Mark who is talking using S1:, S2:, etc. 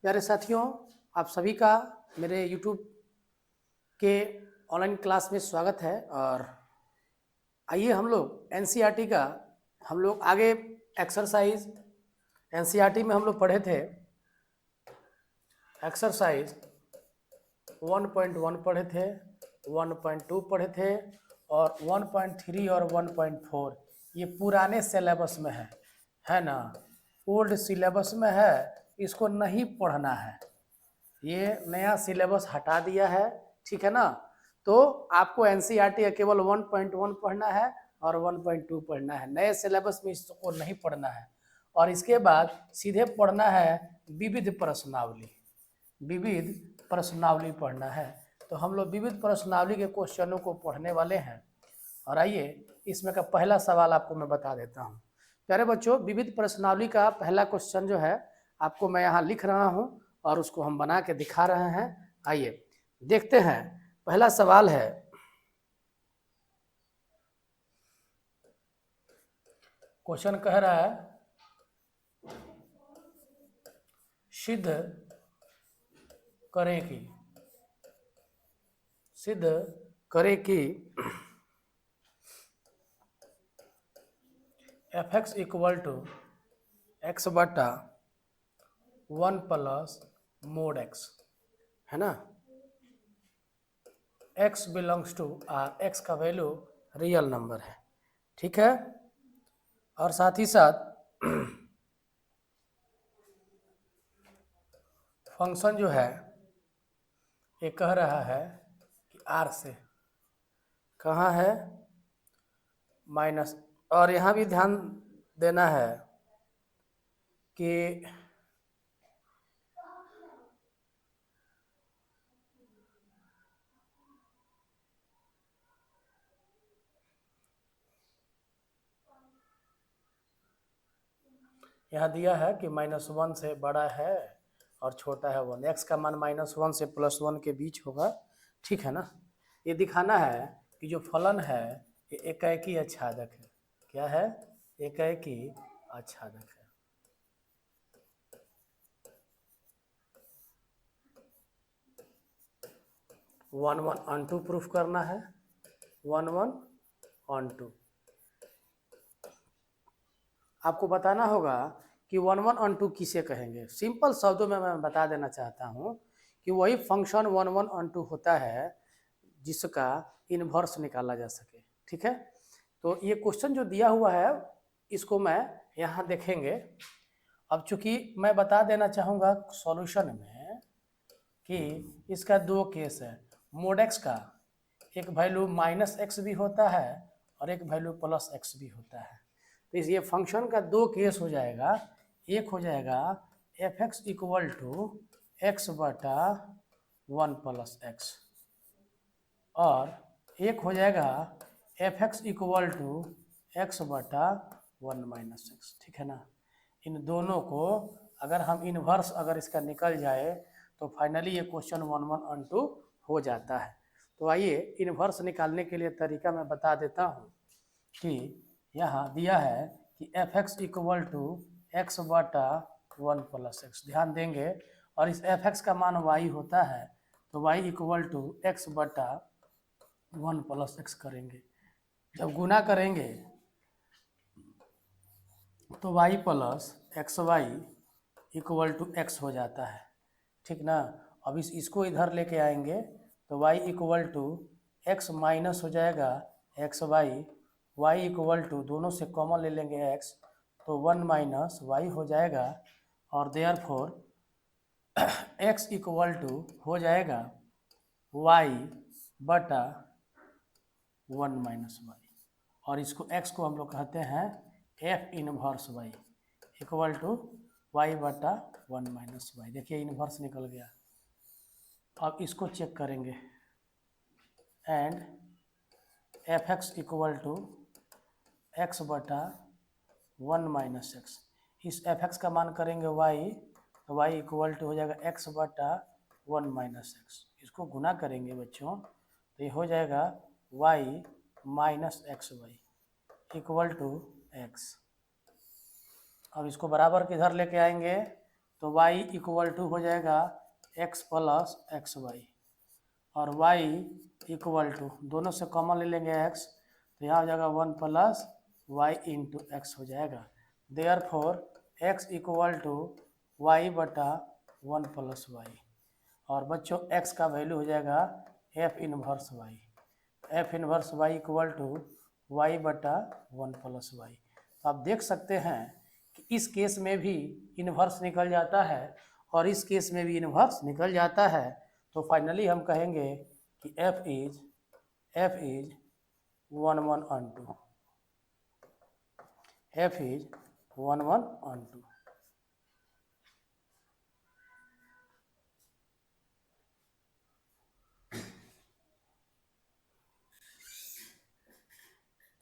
S1: प्यारे साथियों, आप सभी का मेरे YouTube के ऑनलाइन क्लास में स्वागत है। और आइए हम लोग एनसीईआरटी का हम लोग आगे एक्सरसाइज एनसीईआरटी में हम लोग पढ़े थे एक्सरसाइज 1.1 पढ़े थे, 1.2 पढ़े थे और 1.3 और 1.4 ये पुराने सिलेबस में है ना, ओल्ड सिलेबस में है, इसको नहीं पढ़ना है। ये नया सिलेबस हटा दिया है, ठीक है ना। तो आपको एनसीईआरटी का केवल 1.1 पढ़ना है और 1.2 पढ़ना है, नए सिलेबस में इसको नहीं पढ़ना है। और इसके बाद सीधे पढ़ना है विविध प्रश्नावली, विविध प्रश्नावली पढ़ना है। तो हम लोग विविध प्रश्नावली के क्वेश्चनों को पढ़ने वाले हैं। और आइए इसमें का पहला सवाल आपको मैं बता देता हूँ। प्यारे बच्चों, विविध प्रश्नावली का पहला क्वेश्चन जो है आपको मैं यहाँ लिख रहा हूँ और उसको हम बना के दिखा रहे हैं। आइए देखते हैं। पहला सवाल है, क्वेश्चन कह रहा है सिद्ध करें कि fx इक्वल टू एक्स बटा 1 प्लस मोड x, है ना। x belongs to R, x का वैल्यू रियल नंबर है, ठीक है। और साथ ही साथ फंक्शन जो है ये कह रहा है कि r से कहाँ है माइनस, और यहाँ भी ध्यान देना है कि यहाँ दिया है कि -1 से बड़ा है और छोटा है 1, x का मान -1 से +1 के बीच होगा, ठीक है ना। ये दिखाना है कि जो फलन है ये एकाएकी आच्छादक है। क्या है? एकाएकी आच्छादक है। One one onto proof करना है, 1 1 ऑन टू। आपको बताना होगा कि 1 1 ऑन टू किसे कहेंगे। सिंपल शब्दों में मैं बता देना चाहता हूँ कि वही फंक्शन 1 1 ऑन टू होता है जिसका इन्वर्स निकाला जा सके, ठीक है। तो ये क्वेश्चन जो दिया हुआ है इसको मैं यहाँ देखेंगे। अब चूंकि मैं बता देना चाहूँगा सॉल्यूशन में कि इसका दो केस है। मोड एक्स का एक वैल्यू -x भी होता है और एक वैल्यू +x भी होता है। तो इस ये फंक्शन का दो केस हो जाएगा। एक हो जाएगा fx इक्वल टू एक्स बटा 1 + x और एक हो जाएगा fx इक्वल टू एक्स बटा 1 - x, ठीक है ना। इन दोनों को अगर हम इन्वर्स अगर इसका निकल जाए तो फाइनली ये क्वेश्चन 1 1 ऑन टू हो जाता है। तो आइए इन्वर्स निकालने के लिए तरीका मैं बता देता हूँ कि यहाँ दिया है कि fx इक्वल टू एक्स बटा 1 + x, ध्यान देंगे। और इस fx का मान y होता है तो y इक्वल टू एक्स बटा 1 + x करेंगे। जब गुना करेंगे तो y + xy equal to x हो जाता है, ठीक ना। अब इसको इधर लेके आएंगे तो y equal to x minus हो जाएगा xy, y इक्वल टू दोनों से कॉमन ले लेंगे x तो 1 - y हो जाएगा। और देयरफॉर x इक्वल टू हो जाएगा y बटा 1 - y। और इसको x को हम लोग कहते हैं f inverse y equal to y बटा 1 - y। देखिए इनवर्स निकल गया। अब इसको चेक करेंगे and fx equal to x बटा 1 - x। इस fx का मान करेंगे y तो y इक्वल टू हो जाएगा x बटा 1 - x। इसको गुना करेंगे बच्चों तो ये हो जाएगा y - xy equal to x। अब इसको बराबर किधर लेके आएंगे तो y इक्वल टू हो जाएगा x प्लस एक्स वाई, और y इक्वल टू दोनों से कॉमन ले लेंगे x, तो यहाँ हो जाएगा 1 प्लस वाई इंटू एक्स हो जाएगा। Therefore x equal to y बटा 1 प्लस वाई, और बच्चों x का वैल्यू हो जाएगा f inverse y, f inverse y equal to y बटा 1 प्लस वाई। तो आप देख सकते हैं कि इस केस में भी इन्वर्स निकल जाता है और इस केस में भी इन्वर्स निकल जाता है। तो फाइनली हम कहेंगे कि f is 1 1 on 2, f is 1 1 on 2।